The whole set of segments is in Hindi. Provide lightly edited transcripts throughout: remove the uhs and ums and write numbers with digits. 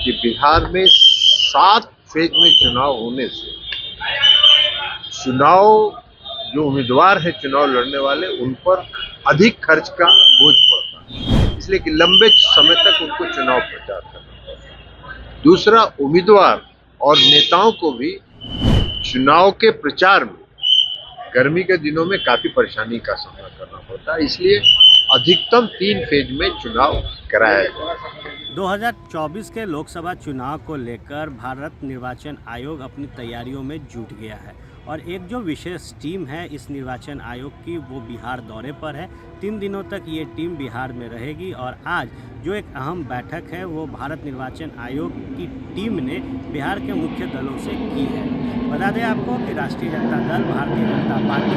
कि बिहार में 7 फेज में चुनाव होने से चुनाव जो उम्मीदवार है चुनाव लड़ने वाले उन पर अधिक खर्च का बोझ पड़ता है, इसलिए कि लंबे समय तक उनको चुनाव प्रचार करना पड़ता है। दूसरा, उम्मीदवार और नेताओं को भी चुनाव के प्रचार में गर्मी के दिनों में काफी परेशानी का सामना करना पड़ता है, इसलिए अधिकतम 3 फेज में चुनाव कराया गया। 2024 के लोकसभा चुनाव को लेकर भारत निर्वाचन आयोग अपनी तैयारियों में जुट गया है और एक जो विशेष टीम है इस निर्वाचन आयोग की वो बिहार दौरे पर है। 3 दिनों तक ये टीम बिहार में रहेगी और आज जो एक अहम बैठक है वो भारत निर्वाचन आयोग की टीम ने बिहार के मुख्य दलों से की है। बता दें आपको कि राष्ट्रीय जनता दल, भारतीय जनता पार्टी,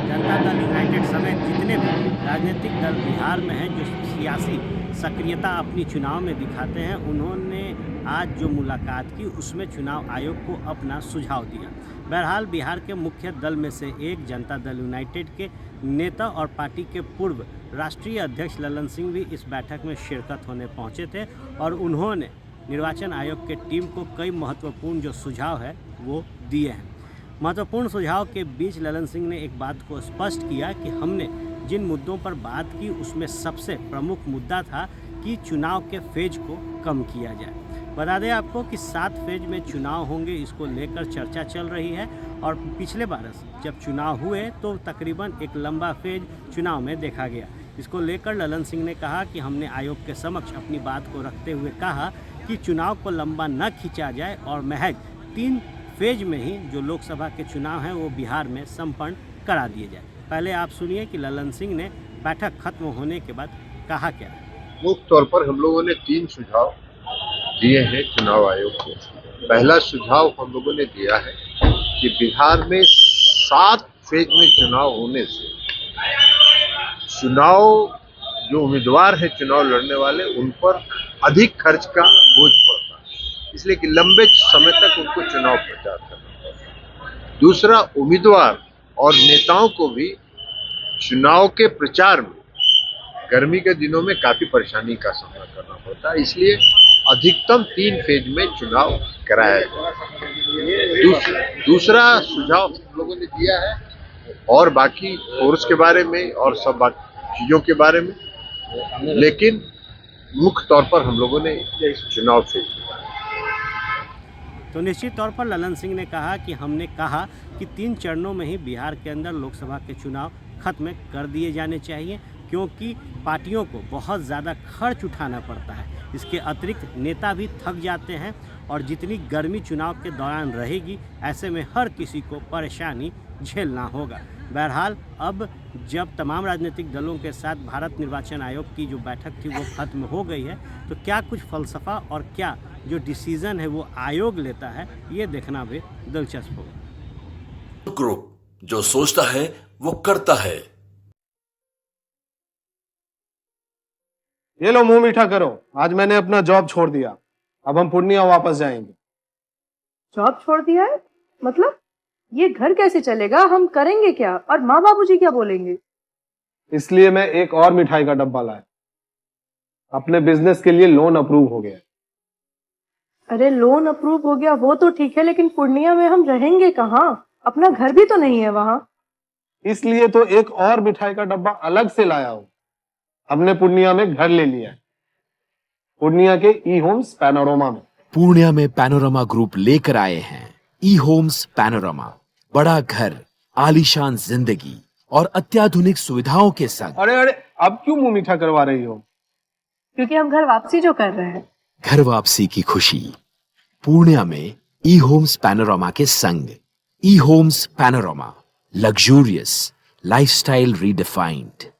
जनता दल यूनाइटेड समेत जितने भी राजनीतिक दल बिहार में हैं जो सियासी सक्रियता अपनी चुनाव में दिखाते हैं, उन्होंने आज जो मुलाकात की उसमें चुनाव आयोग को अपना सुझाव दिया। बहरहाल बिहार के मुख्य दल में से एक जनता दल यूनाइटेड के नेता और पार्टी के पूर्व राष्ट्रीय अध्यक्ष ललन सिंह भी इस बैठक में शिरकत होने पहुंचे थे और उन्होंने निर्वाचन आयोग के टीम को कई महत्वपूर्ण जो सुझाव है वो दिए हैं। महत्वपूर्ण सुझाव के बीच ललन सिंह ने एक बात को स्पष्ट किया कि हमने जिन मुद्दों पर बात की उसमें सबसे प्रमुख मुद्दा था कि चुनाव के फेज को कम किया जाए। बता दें आपको कि 7 फेज में चुनाव होंगे, इसको लेकर चर्चा चल रही है और पिछले बार जब चुनाव हुए तो तकरीबन एक लंबा फेज चुनाव में देखा गया। इसको लेकर ललन सिंह ने कहा कि हमने आयोग के समक्ष अपनी बात को रखते हुए कहा कि चुनाव को लंबा न खींचा जाए और महज 3 फेज में ही जो लोकसभा के चुनाव हैं वो बिहार में संपन्न करा दिए जाए। पहले आप सुनिए कि ललन सिंह ने बैठक खत्म होने के बाद कहा क्या। मुख्य तौर पर हम लोगों ने 3 सुझाव दिए हैं चुनाव आयोग को। पहला सुझाव हम लोगों ने दिया है कि बिहार में 7 फेज में चुनाव होने से चुनाव जो उम्मीदवार है चुनाव लड़ने वाले उन पर अधिक खर्च का बोझ पड़ता है, इसलिए कि लंबे समय तक उनको चुनाव प्रचार करना पड़ता है। दूसरा, उम्मीदवार और नेताओं को भी चुनाव के प्रचार में गर्मी के दिनों में काफी परेशानी का सामना करना पड़ता है, इसलिए अधिकतम 3 फेज में चुनाव कराया गया। दूसरा सुझाव हम लोगों ने दिया है और बाकी फोर्स के बारे में और सब बाकी चीजों के बारे में, लेकिन मुख्य तौर पर हम लोगों ने चुनाव फेज दिया। तो निश्चित तौर पर ललन सिंह ने कहा कि हमने कहा कि 3 चरणों में ही बिहार के अंदर लोकसभा के चुनाव खत्म कर दिए जाने चाहिए क्योंकि पार्टियों को बहुत ज़्यादा खर्च उठाना पड़ता है। इसके अतिरिक्त नेता भी थक जाते हैं और जितनी गर्मी चुनाव के दौरान रहेगी ऐसे में हर किसी को परेशानी झेलना होगा। बहरहाल अब जब तमाम राजनीतिक दलों के साथ भारत निर्वाचन आयोग की जो बैठक थी वो खत्म हो गई है तो क्या कुछ फलसफा और क्या जो डिसीजन है वो आयोग लेता है ये देखना भी दिलचस्प होगा। ग्रुप जो सोचता है वो करता है। ये लो मुंह मीठा करो, आज मैंने अपना जॉब छोड़ दिया, अब हम पूर्णिया वापस जाएंगे। जॉब छोड़ दिया है? मतलब ये घर कैसे चलेगा? हम करेंगे क्या और माँ बाबूजी क्या बोलेंगे? इसलिए मैं एक और मिठाई का डब्बा लाया। अपने बिजनेस के लिए लोन अप्रूव हो गया। अरे लोन अप्रूव हो गया वो तो ठीक है, लेकिन पूर्णिया में हम रहेंगे कहाँ? अपना घर भी तो नहीं है वहाँ। इसलिए तो एक और मिठाई का डब्बा अलग से लाया हूँ। हमने पूर्णिया में घर ले लिया है, पूर्णिया के ई होम्स पैनोरमा में। पूर्णिया में पैनोरमा ग्रुप लेकर आए हैं ई होम्स पैनोरमा। बड़ा घर, आलीशान जिंदगी और अत्याधुनिक सुविधाओं के संग। अरे अरे अब क्यों मुंह मीठा करवा रही हो? क्योंकि हम घर वापसी जो कर रहे हैं। घर वापसी की खुशी पूर्णिया में ई होम्स पैनोरमा के संग। E Homes Panorama, luxurious lifestyle redefined.